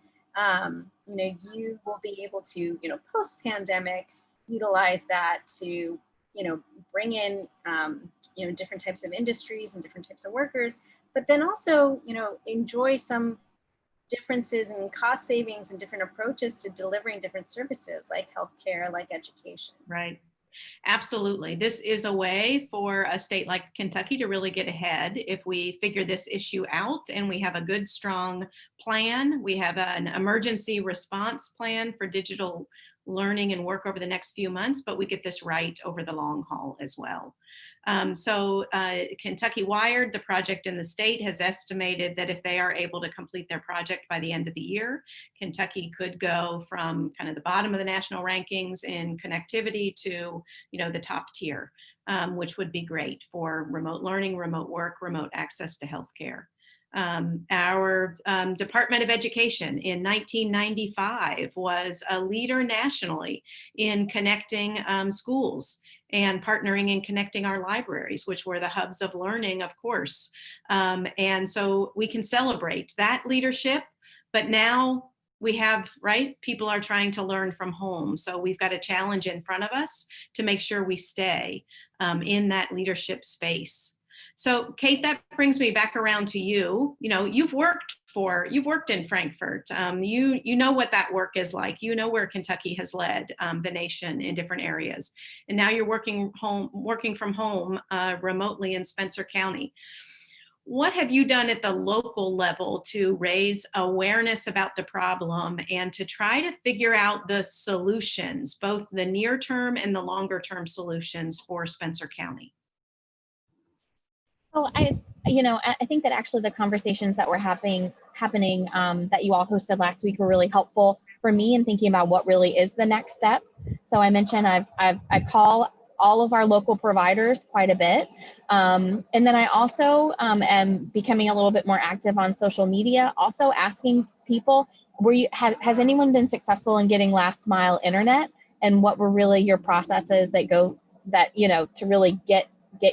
you will be able to, post-pandemic, utilize that to, bring in, different types of industries and different types of workers, but then also, enjoy some differences in cost savings and different approaches to delivering different services like healthcare, like education. Right. Absolutely. This is a way for a state like Kentucky to really get ahead if we figure this issue out and we have a good, strong plan. We have an emergency response plan for digital learning and work over the next few months, but we get this right over the long haul as well. KyWired, the project in the state, has estimated that if they are able to complete their project by the end of the year, Kentucky could go from kind of the bottom of the national rankings in connectivity to, the top tier, which would be great for remote learning, remote work, remote access to healthcare. Our Department of Education in 1995 was a leader nationally in connecting schools and partnering and connecting our libraries, which were the hubs of learning, of course. And so we can celebrate that leadership, but now we have, people are trying to learn from home. So we've got a challenge in front of us to make sure we stay in that leadership space. So Kate, that brings me back around to you. You've worked in Frankfurt. You know what that work is like. You know where Kentucky has led the nation in different areas. And now you're working from home remotely in Spencer County. What have you done at the local level to raise awareness about the problem and to try to figure out the solutions, both the near term and the longer term solutions for Spencer County? So I think that actually the conversations that were happening that you all hosted last week were really helpful for me in thinking about what really is the next step. So I mentioned I call all of our local providers quite a bit. And then I also am becoming a little bit more active on social media, also asking people, has anyone been successful in getting last mile internet, and what were really your processes to really get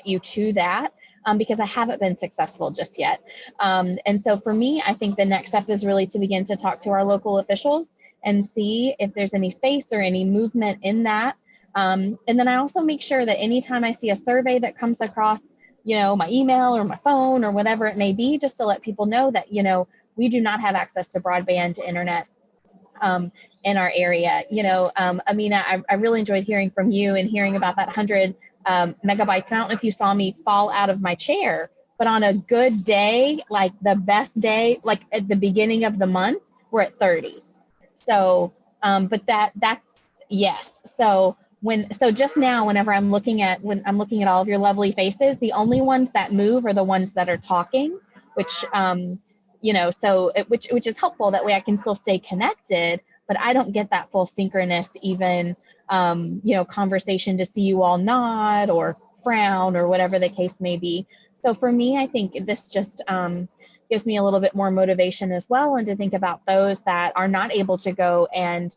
you to that? Because I haven't been successful just yet. And so for me, I think the next step is really to begin to talk to our local officials and see if there's any space or any movement in that. And then I also make sure that anytime I see a survey that comes across, my email or my phone or whatever it may be, just to let people know that, we do not have access to broadband to internet in our area. Amina, I really enjoyed hearing from you and hearing about that 100 megabytes. I don't know if you saw me fall out of my chair, but on a good day, like the best day, like at the beginning of the month, we're at 30. So, but that's yes. So just now, whenever I'm looking at all of your lovely faces, the only ones that move are the ones that are talking, which which is helpful. That way I can still stay connected, but I don't get that full synchronous even conversation to see you all nod or frown or whatever the case may be. So for me, I think this just gives me a little bit more motivation as well, and to think about those that are not able to go and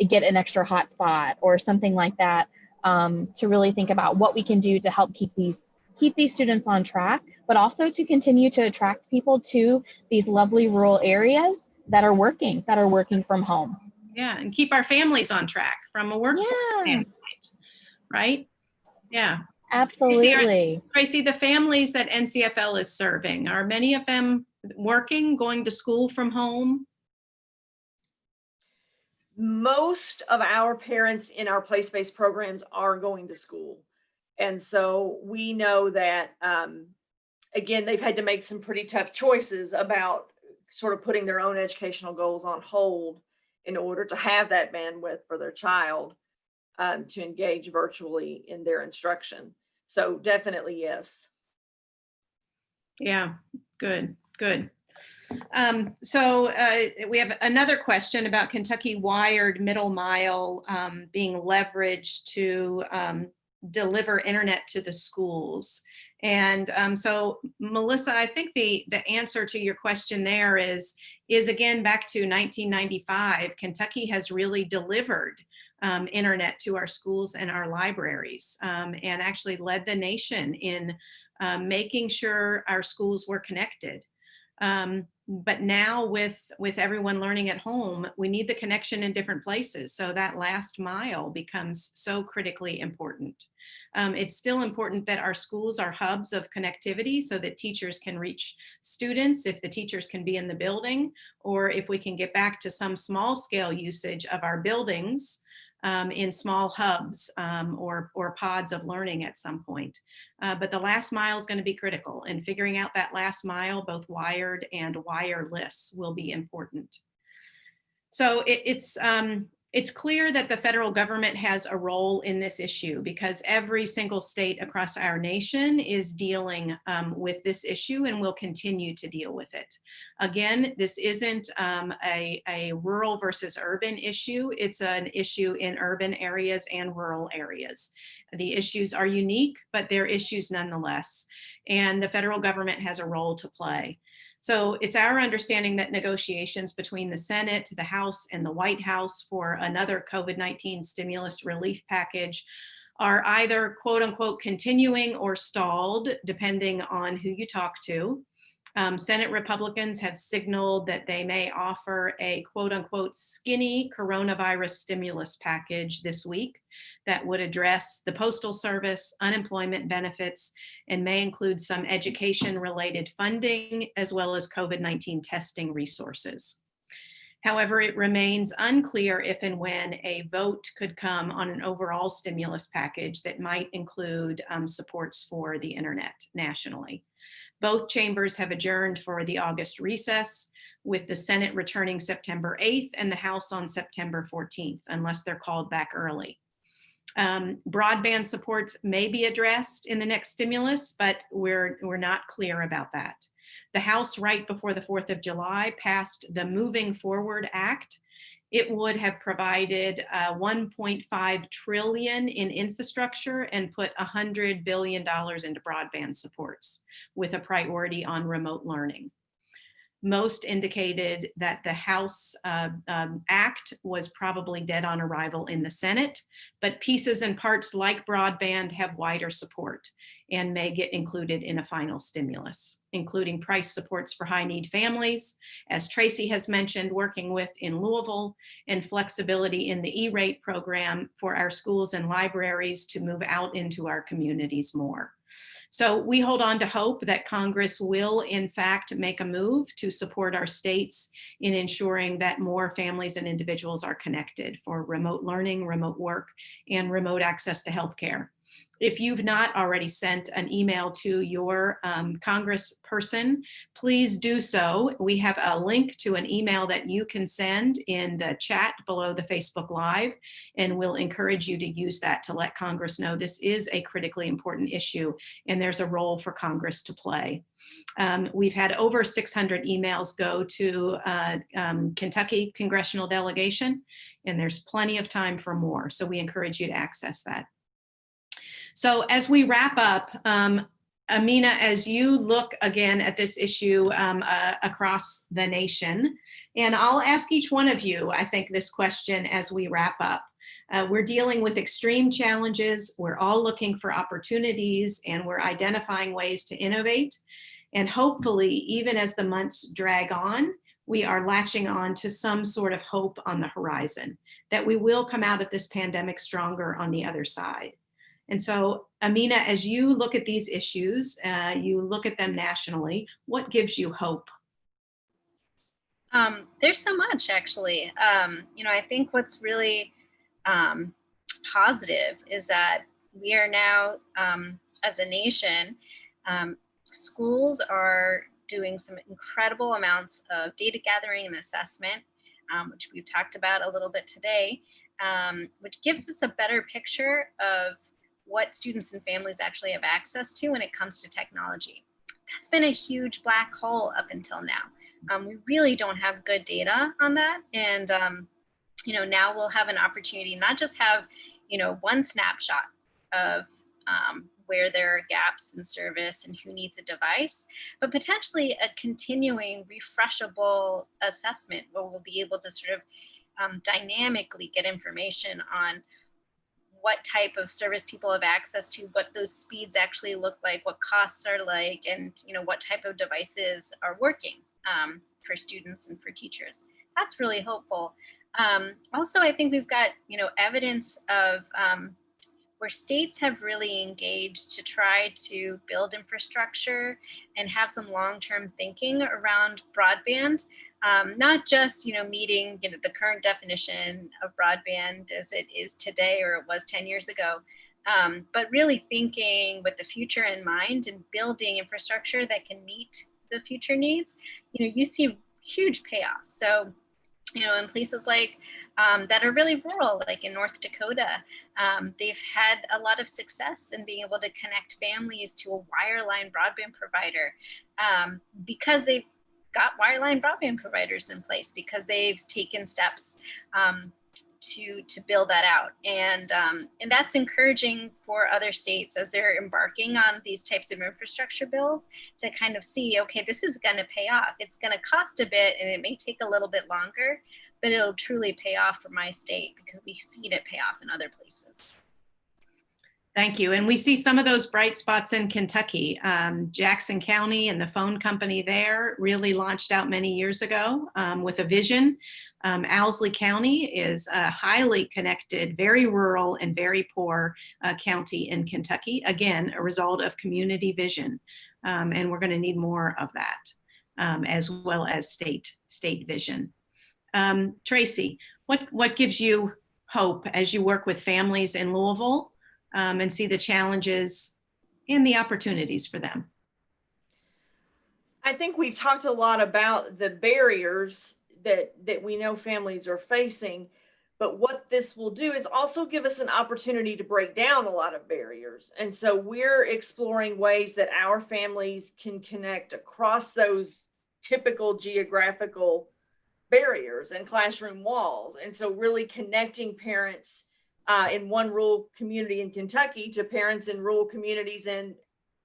get an extra hotspot or something like that, to really think about what we can do to help keep these students on track, but also to continue to attract people to these lovely rural areas that are working from home. Yeah, and keep our families on track from a workforce standpoint, right? Yeah. Absolutely. Tracy, the families that NCFL is serving, are many of them working, going to school from home? Most of our parents in our place-based programs are going to school. And so we know that, again, they've had to make some pretty tough choices about sort of putting their own educational goals on hold in order to have that bandwidth for their child to engage virtually in their instruction. So definitely yes. Yeah, good. So we have another question about KyWired middle mile being leveraged to deliver internet to the schools. And so Melissa, I think the answer to your question there is again back to 1995. Kentucky has really delivered internet to our schools and our libraries, and actually led the nation in making sure our schools were connected. But now with everyone learning at home, we need the connection in different places. So that last mile becomes so critically important. It's still important that our schools are hubs of connectivity so that teachers can reach students, if the teachers can be in the building, or if we can get back to some small scale usage of our buildings in small hubs or pods of learning at some point. But the last mile is going to be critical, and figuring out that last mile, both wired and wireless, will be important. So it's clear that the federal government has a role in this issue, because every single state across our nation is dealing with this issue and will continue to deal with it. Again, this isn't a rural versus urban issue. It's an issue in urban areas and rural areas. The issues are unique, but they're issues nonetheless. And the federal government has a role to play. So it's our understanding that negotiations between the Senate, the House, and the White House for another COVID-19 stimulus relief package are either quote unquote continuing or stalled, depending on who you talk to. Senate Republicans have signaled that they may offer a quote unquote skinny coronavirus stimulus package this week that would address the Postal Service, unemployment benefits, and may include some education related funding, as well as COVID-19 testing resources. However, it remains unclear if and when a vote could come on an overall stimulus package that might include supports for the internet nationally. Both chambers have adjourned for the August recess, with the Senate returning September 8th and the House on September 14th, unless they're called back early. Broadband supports may be addressed in the next stimulus, but we're not clear about that. The House, right before the 4th of July, passed the Moving Forward Act. It would have provided $1.5 trillion in infrastructure and put $100 billion into broadband supports, with a priority on remote learning. Most indicated that the House Act was probably dead on arrival in the Senate, but pieces and parts like broadband have wider support and may get included in a final stimulus, including price supports for high-need families, as Tracy has mentioned, working with in Louisville, and flexibility in the E-rate program for our schools and libraries to move out into our communities more. So we hold on to hope that Congress will, in fact, make a move to support our states in ensuring that more families and individuals are connected for remote learning, remote work, and remote access to healthcare. If you've not already sent an email to your congressperson, please do so. We have a link to an email that you can send in the chat below the Facebook Live, and we'll encourage you to use that to let Congress know this is a critically important issue and there's a role for Congress to play. We've had over 600 emails go to Kentucky congressional delegation, and there's plenty of time for more, so we encourage you to access that. So as we wrap up, Amina, as you look again at this issue across the nation, and I'll ask each one of you, I think, this question as we wrap up. We're dealing with extreme challenges. We're all looking for opportunities, and we're identifying ways to innovate. And hopefully, even as the months drag on, we are latching on to some sort of hope on the horizon, that we will come out of this pandemic stronger on the other side. And so, Amina, as you look at these issues, you look at them nationally, what gives you hope? There's so much, actually. I think what's really positive is that we are now, as a nation, schools are doing some incredible amounts of data gathering and assessment, which we've talked about a little bit today, which gives us a better picture of what students and families actually have access to when it comes to technology. That's been a huge black hole up until now. We really don't have good data on that. And, now we'll have an opportunity, not just have, one snapshot of where there are gaps in service and who needs a device, but potentially a continuing refreshable assessment where we'll be able to sort of dynamically get information on what type of service people have access to, what those speeds actually look like, what costs are like, and what type of devices are working for students and for teachers. That's really hopeful. Also, I think we've got evidence of where states have really engaged to try to build infrastructure and have some long-term thinking around broadband. Not just meeting the current definition of broadband as it is today or it was 10 years ago, but really thinking with the future in mind and building infrastructure that can meet the future needs. You see huge payoffs. So in places like that are really rural, like in North Dakota, they've had a lot of success in being able to connect families to a wireline broadband provider because they've got wireline broadband providers in place, because they've taken steps to build that out. And that's encouraging for other states as they're embarking on these types of infrastructure bills to kind of see, okay, this is going to pay off. It's going to cost a bit and it may take a little bit longer, but it'll truly pay off for my state because we've seen it pay off in other places. Thank you. And we see some of those bright spots in Kentucky. Jackson County and the phone company there really launched out many years ago with a vision. Owsley County is a highly connected, very rural and very poor county in Kentucky. Again, a result of community vision. And we're going to need more of that, as well as state vision. Tracy, what gives you hope as you work with families in Louisville and see the challenges and the opportunities for them? I think we've talked a lot about the barriers that we know families are facing, but what this will do is also give us an opportunity to break down a lot of barriers. And so we're exploring ways that our families can connect across those typical geographical barriers and classroom walls. And so really connecting parents in one rural community in Kentucky to parents in rural communities in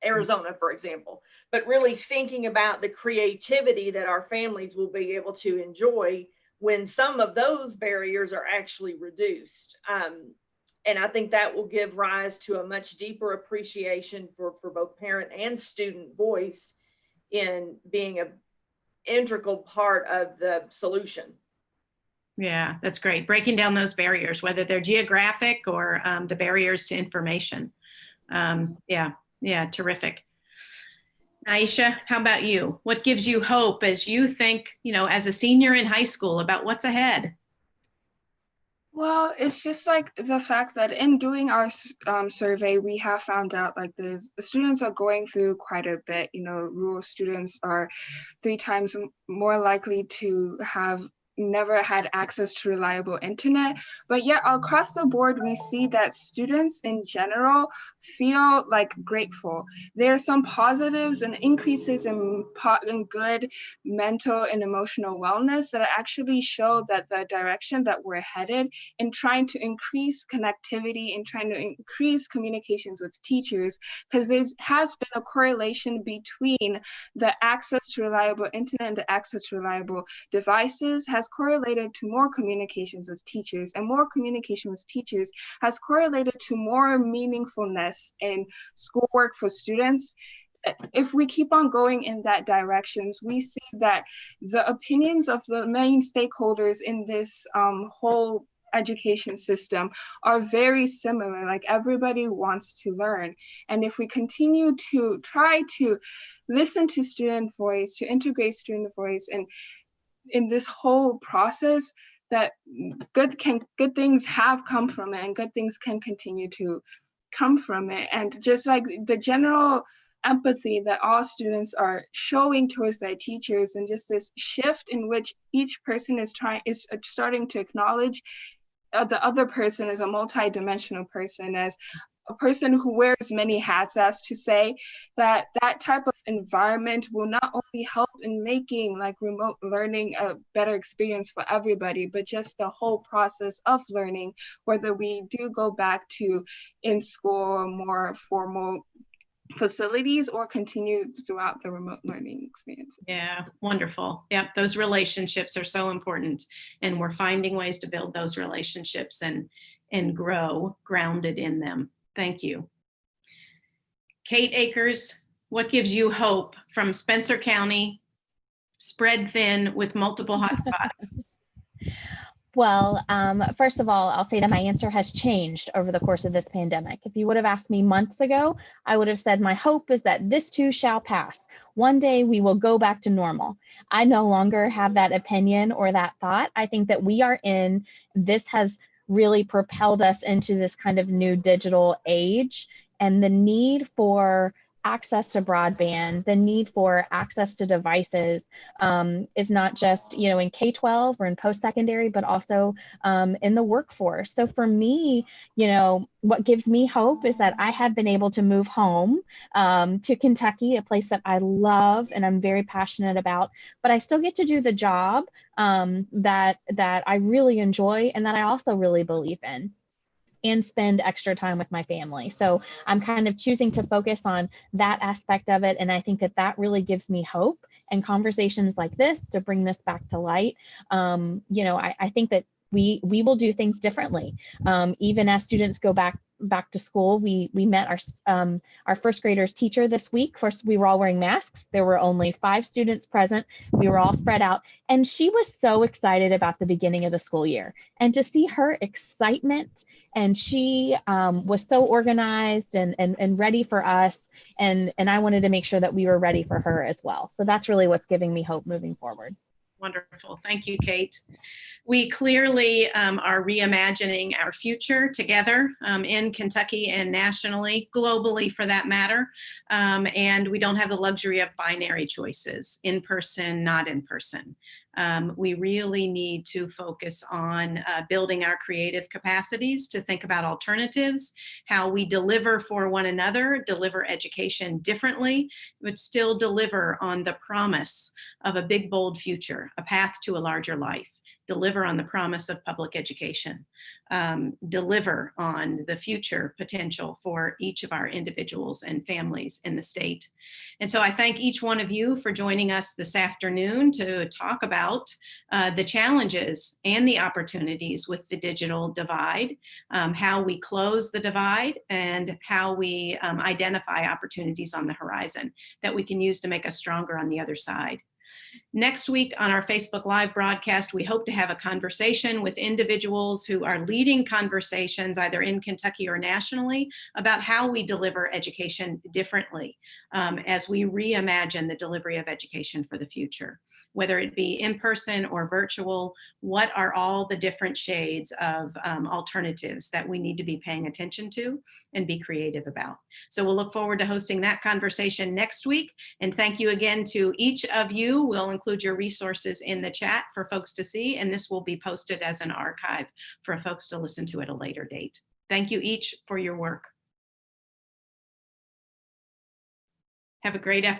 Arizona, for example, but really thinking about the creativity that our families will be able to enjoy when some of those barriers are actually reduced. And I think that will give rise to a much deeper appreciation for both parent and student voice in being an integral part of the solution. Yeah, that's great. Breaking down those barriers, whether they're geographic or the barriers to information. Yeah, terrific. Aisha, how about you? What gives you hope as you think, as a senior in high school about what's ahead? Well, it's just like the fact that in doing our survey, we have found out like the students are going through quite a bit. Rural students are 3 times more likely to have never had access to reliable internet, but yet across the board, we see that students in general feel like grateful. There are some positives and increases in good mental and emotional wellness that actually show that the direction that we're headed in trying to increase connectivity and trying to increase communications with teachers, because there has been a correlation between the access to reliable internet and the access to reliable devices has correlated to more communications with teachers, and more communication with teachers has correlated to more meaningfulness in schoolwork for students. If we keep on going in that directions, we see that the opinions of the main stakeholders in this whole education system are very similar. Like, everybody wants to learn. And if we continue to try to listen to student voice, to integrate student voice, and in this whole process, that good things have come from it, and good things can continue to come from it. And just like the general empathy that all students are showing towards their teachers, and just this shift in which each person is starting to acknowledge the other person as a multi-dimensional person, as a person who wears many hats, as to say that that type of environment will not only help in making like remote learning a better experience for everybody, but just the whole process of learning, whether we do go back to in school more formal facilities or continue throughout the remote learning experience. Yeah, wonderful. Yep, those relationships are so important, and we're finding ways to build those relationships and grow grounded in them. Thank you. Kate Akers, what gives you hope from Spencer County, spread thin with multiple hotspots? Well, first of all, I'll say that my answer has changed over the course of this pandemic. If you would have asked me months ago, I would have said my hope is that this too shall pass. One day we will go back to normal. I no longer have that opinion or that thought. I think that this has really propelled us into this kind of new digital age, and the need for access to broadband, the need for access to devices is not just, in K-12 or in post-secondary, but also in the workforce. So for me, what gives me hope is that I have been able to move home to Kentucky, a place that I love and I'm very passionate about, but I still get to do the job that I really enjoy and that I also really believe in, and spend extra time with my family. So I'm kind of choosing to focus on that aspect of it. And I think that really gives me hope, and conversations like this to bring this back to light. I think that we will do things differently. Even as students go back to school, we met our first graders teacher this week. First, we were all wearing masks. There were only 5 students present. We were all spread out, and she was so excited about the beginning of the school year. And to see her excitement, and she was so organized and ready for us, and I wanted to make sure that we were ready for her as well. So that's really what's giving me hope moving forward. Wonderful. Thank you, Kate. We clearly are reimagining our future together in Kentucky and nationally, globally for that matter. And we don't have the luxury of binary choices, in person, not in person. We really need to focus on building our creative capacities to think about alternatives, how we deliver for one another, deliver education differently, but still deliver on the promise of a big, bold future, a path to a larger life. Deliver on the promise of public education, deliver on the future potential for each of our individuals and families in the state. And so I thank each one of you for joining us this afternoon to talk about the challenges and the opportunities with the digital divide, how we close the divide, and how we identify opportunities on the horizon that we can use to make us stronger on the other side. Next week on our Facebook Live broadcast, we hope to have a conversation with individuals who are leading conversations either in Kentucky or nationally about how we deliver education differently as we reimagine the delivery of education for the future. Whether it be in person or virtual, what are all the different shades of alternatives that we need to be paying attention to and be creative about? So we'll look forward to hosting that conversation next week. And thank you again to each of you you. We'll include your resources in the chat for folks to see, and this will be posted as an archive for folks to listen to at a later date. Thank you each for your work. Have a great afternoon.